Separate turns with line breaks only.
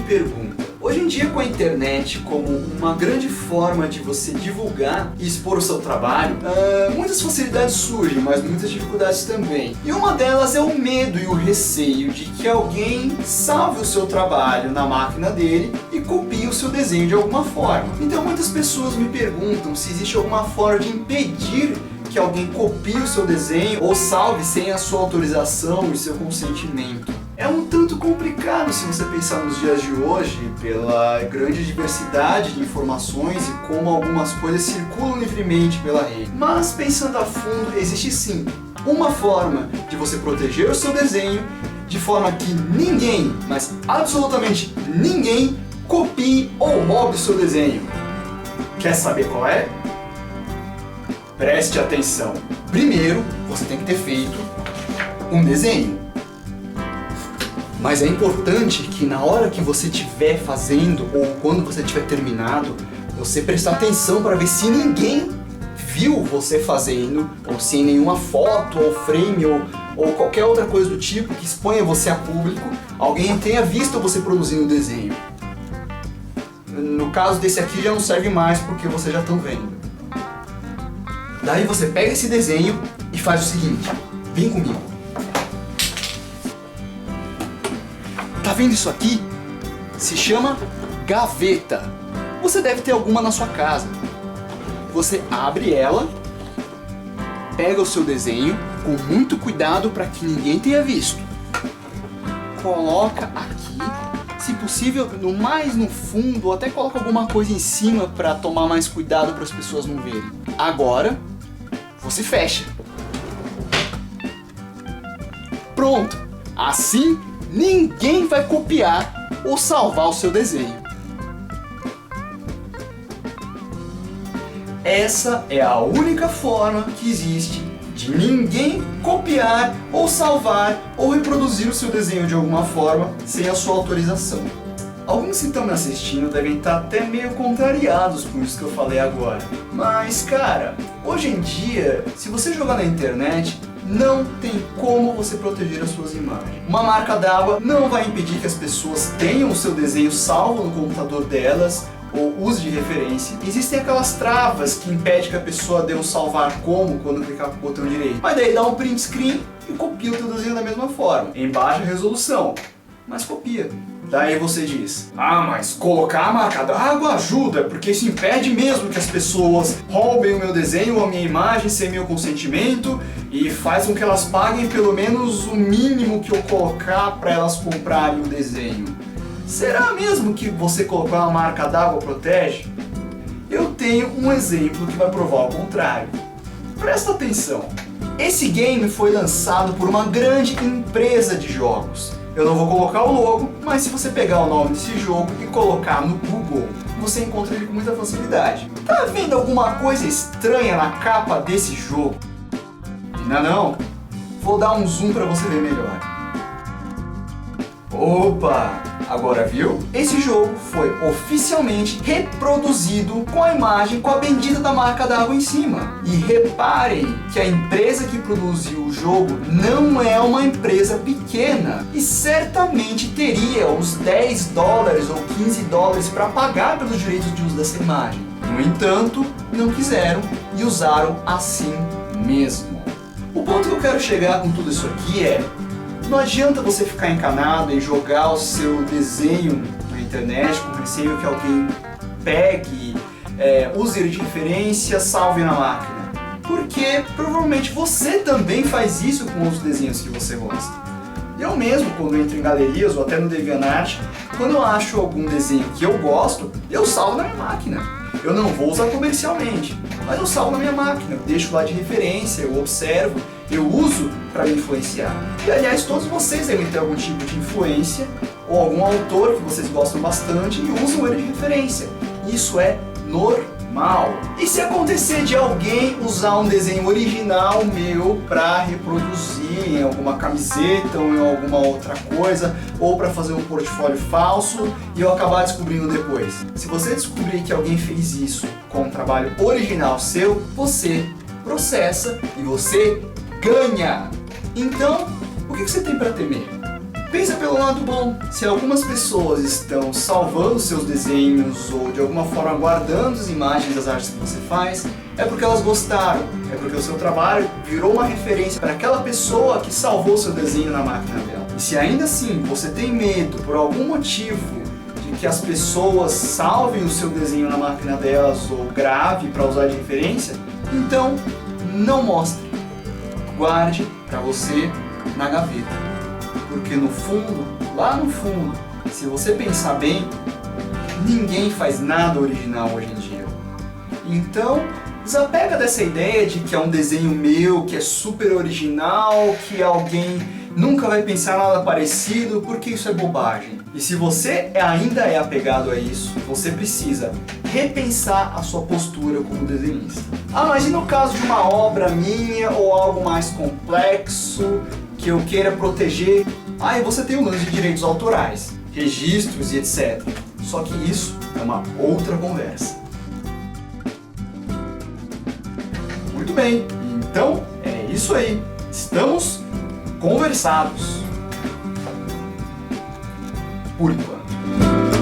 pergunta. Hoje em dia, com a internet como uma grande forma de você divulgar e expor o seu trabalho, muitas facilidades surgem, mas muitas dificuldades também. E uma delas é o medo e o receio de que alguém salve o seu trabalho na máquina dele e copie o seu desenho de alguma forma. Então muitas pessoas me perguntam se existe alguma forma de impedir que alguém copie o seu desenho ou salve sem a sua autorização e seu consentimento. É um tanto complicado se você pensar nos dias de hoje, pela grande diversidade de informações e como algumas coisas circulam livremente pela rede. Mas pensando a fundo, existe sim uma forma de você proteger o seu desenho de forma que ninguém, mas absolutamente ninguém, copie ou roube o seu desenho. Quer saber qual é? Preste atenção. Primeiro, você tem que ter feito um desenho. Mas é importante que na hora que você estiver fazendo ou quando você tiver terminado, você prestar atenção para ver se ninguém viu você fazendo, ou se em nenhuma foto ou frame ou qualquer outra coisa do tipo que exponha você a público, alguém tenha visto você produzindo o desenho. No caso desse aqui já não serve mais porque vocês já estão vendo. Daí você pega esse desenho e faz o seguinte, vem comigo. Tá vendo isso aqui? Se chama gaveta. Você deve ter alguma na sua casa. Você abre ela, pega o seu desenho com muito cuidado para que ninguém tenha visto. Coloca aqui, se possível, mais no fundo, ou até coloca alguma coisa em cima para tomar mais cuidado para as pessoas não verem. Agora, você fecha. Pronto! Assim, ninguém vai copiar ou salvar o seu desenho. Essa é a única forma que existe de ninguém copiar ou salvar ou reproduzir o seu desenho de alguma forma sem a sua autorização. Alguns que estão me assistindo devem estar até meio contrariados com isso que eu falei agora. Mas, cara, hoje em dia, se você jogar na internet, não tem como você proteger as suas imagens. Uma marca d'água não vai impedir que as pessoas tenham o seu desenho salvo no computador delas ou use de referência. Existem aquelas travas que impedem que a pessoa dê um salvar como quando clicar com o botão direito. Mas daí dá um print screen e copia o teu desenho da mesma forma, em baixa resolução, mas copia. Daí você diz, mas colocar a marca d'água ajuda, porque isso impede mesmo que as pessoas roubem o meu desenho ou a minha imagem sem meu consentimento e faz com que elas paguem pelo menos o mínimo que eu colocar para elas comprarem o desenho. Será mesmo que você colocar uma marca d'água protege? Eu tenho um exemplo que vai provar o contrário. Presta atenção. Esse game foi lançado por uma grande empresa de jogos. Eu não vou colocar o logo, mas se você pegar o nome desse jogo e colocar no Google, você encontra ele com muita facilidade. Tá vendo alguma coisa estranha na capa desse jogo? Não? Vou dar um zoom para você ver melhor. Opa! Agora viu? Esse jogo foi oficialmente reproduzido com a imagem com a bendita da marca d'água em cima. E reparem que a empresa que produziu o jogo não é uma empresa pequena e certamente teria uns 10 dólares ou 15 dólares para pagar pelos direitos de uso dessa imagem. No entanto, não quiseram e usaram assim mesmo. O ponto que eu quero chegar com tudo isso aqui é: não adianta você ficar encanado em jogar o seu desenho na internet com receio que alguém pegue, use ele de referência, salve na máquina. Porque provavelmente você também faz isso com os desenhos que você gosta. Eu mesmo, quando entro em galerias ou até no DeviantArt, quando eu acho algum desenho que eu gosto, eu salvo na minha máquina. Eu não vou usar comercialmente, mas eu salvo na minha máquina, eu deixo lá de referência, eu observo, eu uso para me influenciar. E aliás, todos vocês devem ter algum tipo de influência ou algum autor que vocês gostam bastante e usam ele de referência. Isso é normal. E se acontecer de alguém usar um desenho original meu para reproduzir em alguma camiseta ou em alguma outra coisa, ou para fazer um portfólio falso e eu acabar descobrindo depois? Se você descobrir que alguém fez isso com um trabalho original seu, você processa e você ganha. Então, o que você tem para temer? Pensa pelo lado bom. Se algumas pessoas estão salvando seus desenhos ou de alguma forma guardando as imagens das artes que você faz, é porque elas gostaram, é porque o seu trabalho virou uma referência para aquela pessoa que salvou seu desenho na máquina dela. E se ainda assim você tem medo por algum motivo de que as pessoas salvem o seu desenho na máquina delas ou grave para usar de referência, então não mostre. Guarde para você na gaveta. Porque no fundo, lá no fundo, se você pensar bem, ninguém faz nada original hoje em dia. Então, desapega dessa ideia de que é um desenho meu, que é super original, que alguém nunca vai pensar nada parecido, porque isso é bobagem. E se você ainda é apegado a isso, você precisa repensar a sua postura como desenhista. Ah, mas e no caso de uma obra minha ou algo mais complexo que eu queira proteger? Aí você tem o lance de direitos autorais, registros e etc. Só que isso é uma outra conversa. Muito bem, então é isso aí. Estamos conversados. Por enquanto.